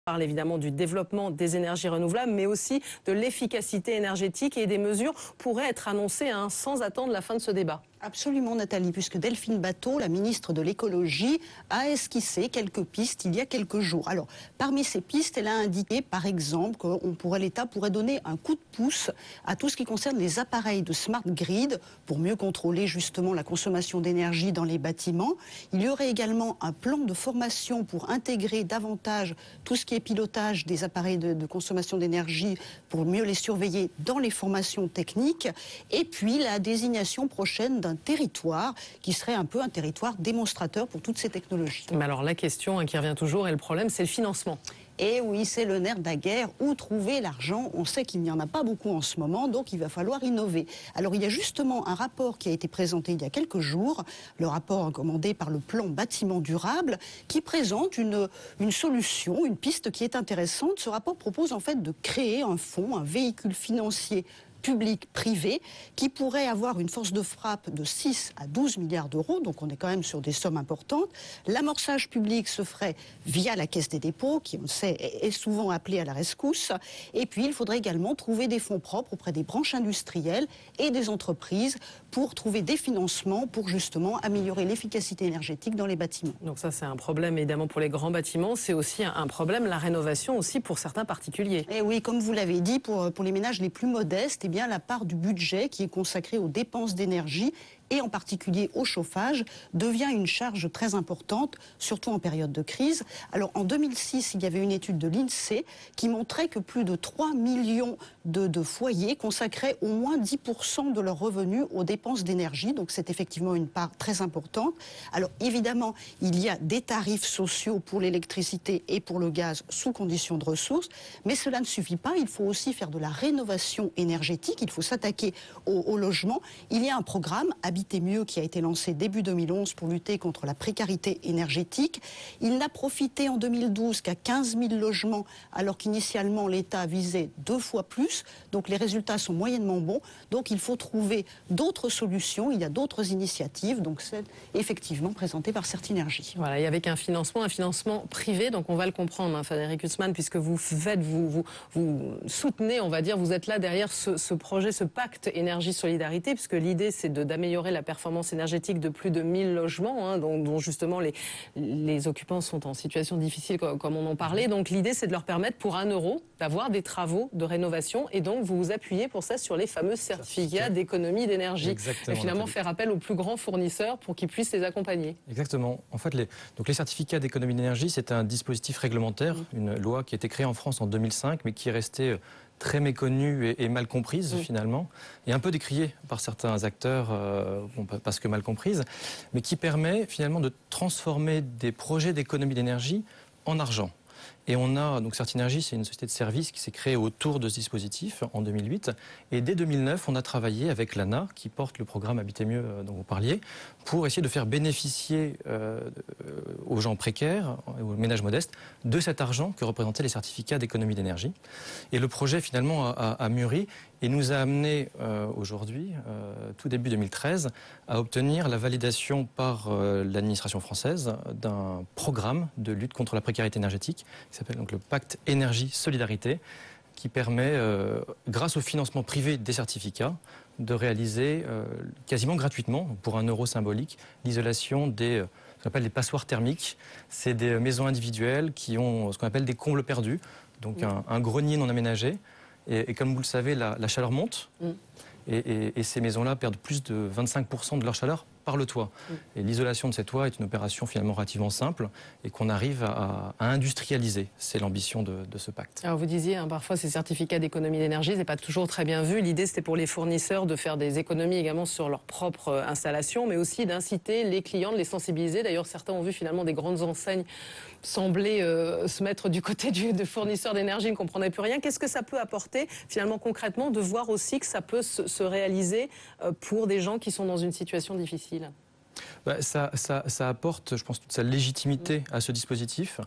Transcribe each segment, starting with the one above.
parle évidemment du développement des énergies renouvelables, mais aussi de l'efficacité énergétique, et des mesures pourraient être annoncées sans attendre la fin de ce débat. Absolument, Nathalie, puisque Delphine Batho, la ministre de l'écologie, a esquissé quelques pistes il y a quelques jours. Alors, parmi ces pistes, elle a indiqué, par exemple, que l'État pourrait donner un coup de pouce à tout ce qui concerne les appareils de smart grid pour mieux contrôler justement la consommation d'énergie dans les bâtiments. Il y aurait également un plan de formation pour intégrer davantage tout ce qui est pilotage des appareils de consommation d'énergie pour mieux les surveiller dans les formations techniques. Et puis, la désignation prochaine d'un territoire qui serait un peu un territoire démonstrateur pour toutes ces technologies. Mais alors la question qui revient toujours, et le problème, c'est le financement. Et oui, c'est le nerf de la guerre. Où trouver l'argent? On sait qu'il n'y en a pas beaucoup en ce moment, donc il va falloir innover. Alors il y a justement un rapport qui a été présenté il y a quelques jours, le rapport commandé par le plan bâtiment durable, qui présente une solution, une piste qui est intéressante. Ce rapport propose en fait de créer un fonds, un véhicule financier public-privé, qui pourrait avoir une force de frappe de 6 à 12 milliards d'euros, donc on est quand même sur des sommes importantes. L'amorçage public se ferait via la Caisse des dépôts, qui on le sait est souvent appelée à la rescousse, et puis il faudrait également trouver des fonds propres auprès des branches industrielles et des entreprises pour trouver des financements pour justement améliorer l'efficacité énergétique dans les bâtiments. Donc ça c'est un problème évidemment pour les grands bâtiments, c'est aussi un problème, la rénovation aussi pour certains particuliers. Et oui, comme vous l'avez dit, pour les ménages les plus modestes, eh bien, la part du budget qui est consacrée aux dépenses d'énergie et en particulier au chauffage, devient une charge très importante, surtout en période de crise. Alors en 2006, il y avait une étude de l'INSEE qui montrait que plus de 3 millions de foyers consacraient au moins 10% de leurs revenus aux dépenses d'énergie, donc c'est effectivement une part très importante. Alors évidemment, il y a des tarifs sociaux pour l'électricité et pour le gaz sous conditions de ressources, mais cela ne suffit pas, il faut aussi faire de la rénovation énergétique, il faut s'attaquer au logement. Il y a un programme Habiter mieux qui a été lancé début 2011 pour lutter contre la précarité énergétique. Il n'a profité en 2012 qu'à 15 000 logements, alors qu'initialement l'État visait 2 fois plus. Donc les résultats sont moyennement bons. Donc il faut trouver d'autres solutions. Il y a d'autres initiatives. Donc c'est effectivement présenté par Certinergie. Voilà, et avec un financement privé. Donc on va le comprendre, hein, Frédéric Hussmann, puisque vous soutenez, on va dire, vous êtes là derrière ce projet, ce pacte énergie-solidarité, puisque l'idée c'est d'améliorer la performance énergétique de plus de 1000 logements, hein, dont justement les occupants sont en situation difficile, comme on en parlait. Donc l'idée, c'est de leur permettre, pour 1 euro, d'avoir des travaux de rénovation. Et donc, vous vous appuyez pour ça sur les fameux certificats d'économie d'énergie. Et finalement, faire appel aux plus grands fournisseurs pour qu'ils puissent les accompagner. Exactement. En fait, les certificats d'économie d'énergie, c'est un dispositif réglementaire, une loi qui a été créée en France en 2005, mais qui est restée très méconnue et mal comprise finalement, et un peu décriée par certains acteurs, parce que mal comprise, mais qui permet finalement de transformer des projets d'économie d'énergie en argent. Et on a, donc Certinergie, c'est une société de services qui s'est créée autour de ce dispositif en 2008. Et dès 2009, on a travaillé avec l'ANA, qui porte le programme Habiter mieux dont vous parliez, pour essayer de faire bénéficier aux gens précaires, aux ménages modestes, de cet argent que représentaient les certificats d'économie d'énergie. Et le projet finalement a mûri et nous a amené aujourd'hui, tout début 2013, à obtenir la validation par l'administration française d'un programme de lutte contre la précarité énergétique, qui s'appelle donc le Pacte Énergie-Solidarité, qui permet, grâce au financement privé des certificats, de réaliser quasiment gratuitement, pour 1 euro symbolique, l'isolation des ce qu'on appelle des passoires thermiques. C'est des maisons individuelles qui ont ce qu'on appelle des combles perdus, donc un grenier non aménagé. Et comme vous le savez, la chaleur monte. Et ces maisons-là perdent plus de 25% de leur chaleur par le toit. Et l'isolation de ces toits est une opération finalement relativement simple et qu'on arrive à industrialiser. C'est l'ambition de ce pacte. Alors vous disiez, hein, parfois ces certificats d'économie d'énergie, c'est pas toujours très bien vu. L'idée c'était pour les fournisseurs de faire des économies également sur leur propre installation, mais aussi d'inciter les clients, de les sensibiliser. D'ailleurs certains ont vu finalement des grandes enseignes sembler se mettre du côté de fournisseurs d'énergie, ne comprenaient plus rien. Qu'est-ce que ça peut apporter finalement concrètement de voir aussi que ça peut se réaliser pour des gens qui sont dans une situation difficile? Ça apporte, je pense, toute sa légitimité à ce dispositif.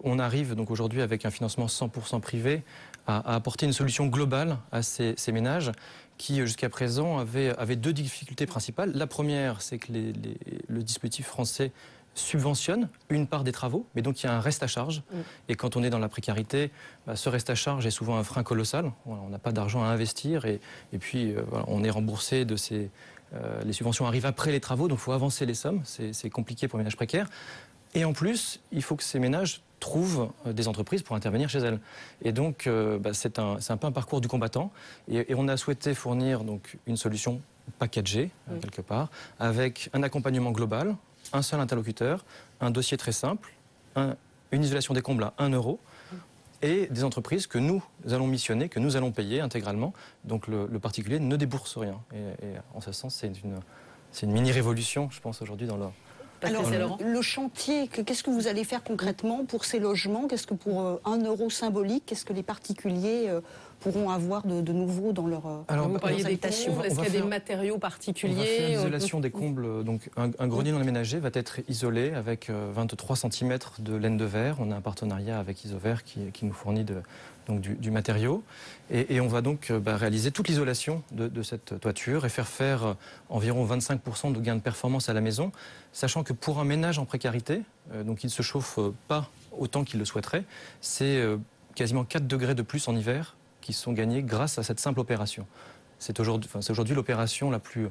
On arrive donc aujourd'hui avec un financement 100% privé à apporter une solution globale à ces ménages qui jusqu'à présent avaient 2 difficultés principales. La première, c'est que le dispositif français subventionne une part des travaux, mais donc il y a un reste à charge. Et quand on est dans la précarité, ce reste à charge est souvent un frein colossal. Voilà, on n'a pas d'argent à investir et puis voilà, on est remboursé de ces... les subventions arrivent après les travaux, donc il faut avancer les sommes. C'est compliqué pour les ménages précaires. Et en plus, il faut que ces ménages trouvent des entreprises pour intervenir chez elles. Et donc, c'est un peu un parcours du combattant. Et on a souhaité fournir donc, une solution packagée, quelque part, avec un accompagnement global, un seul interlocuteur, un dossier très simple, une isolation des combles à 1 euro, et des entreprises que nous allons missionner, que nous allons payer intégralement. Donc le particulier ne débourse rien. Et en ce sens, c'est une mini-révolution, je pense, aujourd'hui dans le... Alors, le chantier, qu'est-ce que vous allez faire concrètement pour ces logements? Qu'est-ce que pour 1 euro symbolique, qu'est-ce que les particuliers pourront avoir de nouveau dans leur vous parliez des combles, est-ce qu'il y a des matériaux particuliers? On va faire l'isolation des combles. Donc, un grenier non aménagé va être isolé avec 23 cm de laine de verre. On a un partenariat avec Isover qui nous fournit du matériau. Et on va donc réaliser toute l'isolation de cette toiture et faire environ 25% de gain de performance à la maison, sachant que pour un ménage en précarité, donc il ne se chauffe pas autant qu'il le souhaiterait, c'est quasiment 4 degrés de plus en hiver qui sont gagnés grâce à cette simple opération. C'est aujourd'hui l'opération la plus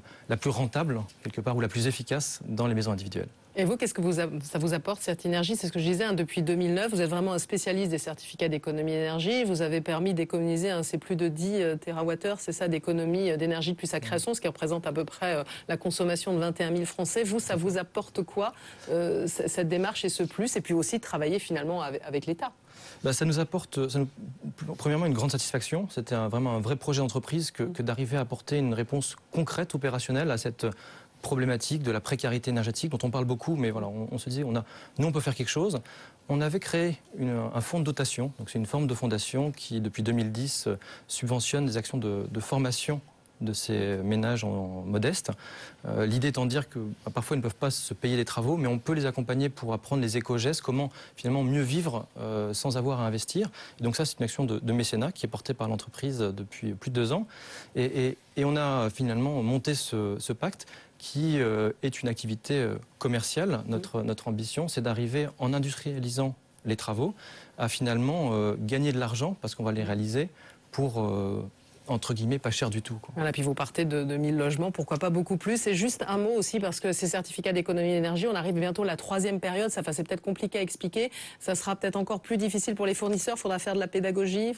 rentable, quelque part, ou la plus efficace dans les maisons individuelles. Et vous, qu'est-ce que ça vous apporte, cette énergie? C'est ce que je disais, depuis 2009, vous êtes vraiment un spécialiste des certificats d'économie d'énergie. Vous avez permis d'économiser, c'est plus de 10 TWh, c'est ça, d'économie d'énergie depuis sa création, ce qui représente à peu près la consommation de 21 000 Français. Vous, ça vous apporte quoi, cette démarche et ce plus? Et puis aussi de travailler finalement avec l'État. Ça nous apporte, premièrement, une grande satisfaction. C'était vraiment un vrai projet d'entreprise que d'arriver à apporter une réponse concrète, opérationnelle à cette problématique de la précarité énergétique dont on parle beaucoup, mais voilà, on se dit, nous on peut faire quelque chose. On avait créé un fonds de dotation, donc c'est une forme de fondation qui, depuis 2010, subventionne des actions de formation de ces ménages modestes. L'idée étant de dire que parfois ils ne peuvent pas se payer les travaux, mais on peut les accompagner pour apprendre les éco-gestes, comment finalement mieux vivre sans avoir à investir. Et donc ça, c'est une action de mécénat qui est portée par l'entreprise depuis plus de 2 ans. Et on a finalement monté ce pacte qui est une activité commerciale. Notre ambition, c'est d'arriver, en industrialisant les travaux, à finalement gagner de l'argent, parce qu'on va les réaliser pour... entre guillemets, pas cher du tout. Voilà, puis vous partez de 1000 logements, pourquoi pas beaucoup plus. Et juste un mot aussi, parce que ces certificats d'économie d'énergie, on arrive bientôt à la 3e période, c'est peut-être compliqué à expliquer, ça sera peut-être encore plus difficile pour les fournisseurs, il faudra faire de la pédagogie,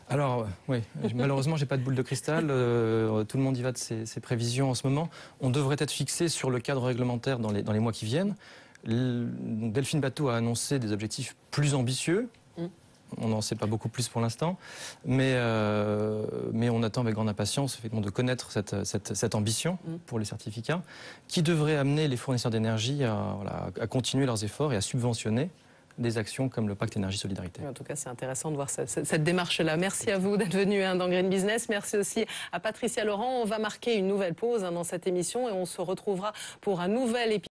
Alors, oui, malheureusement, j'ai pas de boule de cristal, tout le monde y va de ses prévisions en ce moment. On devrait être fixé sur le cadre réglementaire dans les mois qui viennent. Delphine Batho a annoncé des objectifs plus ambitieux. On n'en sait pas beaucoup plus pour l'instant, mais on attend avec grande impatience effectivement de connaître cette ambition pour les certificats, qui devrait amener les fournisseurs d'énergie à continuer leurs efforts et à subventionner des actions comme le pacte énergie-solidarité. En tout cas, c'est intéressant de voir cette démarche-là. Merci à vous d'être venu dans Green Business. Merci aussi à Patricia Laurent. On va marquer une nouvelle pause dans cette émission et on se retrouvera pour un nouvel épisode.